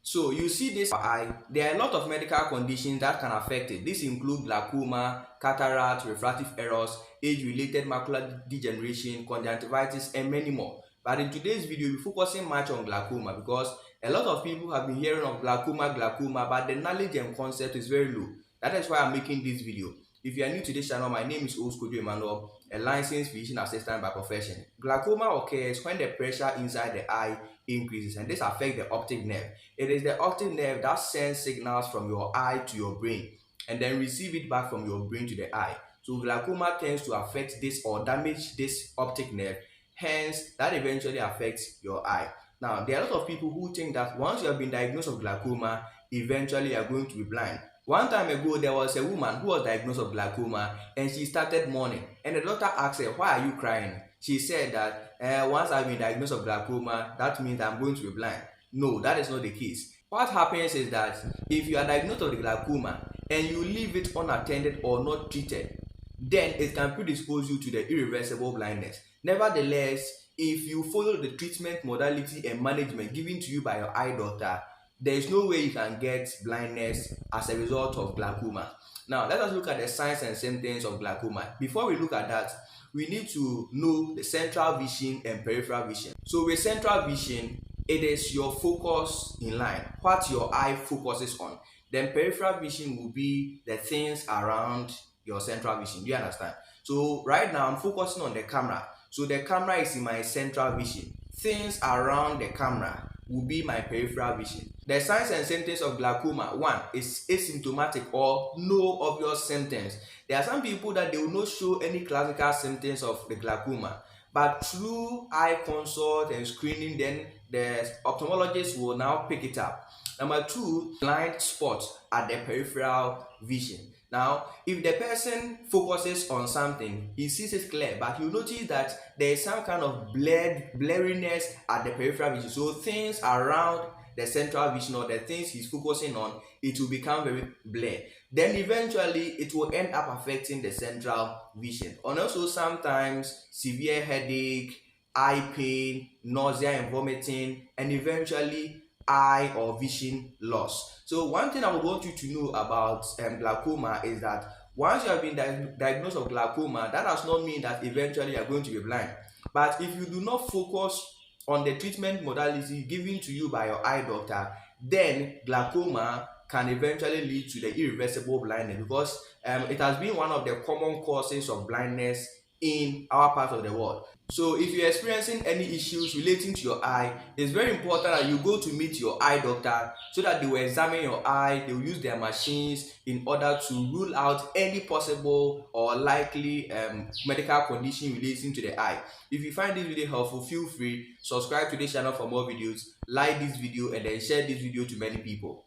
So you see this eye, there are a lot of medical conditions that can affect it. This include glaucoma, cataract, refractive errors, age-related macular degeneration, conjunctivitis, and many more. But in today's video, we're focusing much on glaucoma because a lot of people have been hearing of glaucoma, but the knowledge and concept is very low. That is why I'm making this video. If you are new to this channel, my name is Oskojo Emmanuel, a licensed physician assistant by profession. Glaucoma occurs when the pressure inside the eye increases, and this affects the optic nerve. It is the optic nerve that sends signals from your eye to your brain and then receive it back from your brain to the eye. So glaucoma tends to affect this or damage this optic nerve, hence that eventually affects your eye. Now, there are a lot of people who think that once you have been diagnosed with glaucoma, eventually you are going to be blind. One time ago, there was a woman who was diagnosed with glaucoma and she started mourning. And the doctor asked her, "Why are you crying?" She said that once I've been diagnosed with glaucoma, that means I'm going to be blind. No, that is not the case. What happens is that if you are diagnosed with glaucoma and you leave it unattended or not treated, then it can predispose you to the irreversible blindness. Nevertheless, if you follow the treatment modality and management given to you by your eye doctor, there is no way you can get blindness as a result of glaucoma. Now, let us look at the signs and symptoms of glaucoma. Before we look at that, we need to know the central vision and peripheral vision. So with central vision, it is your focus in line, what your eye focuses on. Then peripheral vision will be the things around your central vision. Do you understand? So right now I'm focusing on the camera. So the camera is in my central vision. Things around the camera will be my peripheral vision. The signs and symptoms of glaucoma, one is asymptomatic or no obvious symptoms. There are some people that they will not show any classical symptoms of the glaucoma, but through eye consult and screening, then the ophthalmologist will now pick it up. Number two, blind spots at the peripheral vision. Now, if the person focuses on something, he sees it clear, but you notice that there is some kind of blurriness at the peripheral vision. So things around the central vision or the things he's focusing on, it will become very blurred. Then eventually it will end up affecting the central vision. And also sometimes severe headache, eye pain, nausea and vomiting, and eventually eye or vision loss. So one thing I would want you to know about glaucoma is that once you have been diagnosed with glaucoma, that does not mean that eventually you are going to be blind. But if you do not focus on the treatment modality given to you by your eye doctor, then glaucoma can eventually lead to the irreversible blindness because it has been one of the common causes of blindness in our part of the world. So if you're experiencing any issues relating to your eye, it's very important that you go to meet your eye doctor so that they will examine your eye. They will use their machines in order to rule out any possible or likely medical condition relating to the eye. If you find this video helpful, feel free, subscribe to this channel for more videos, like this video, and then share this video to many people.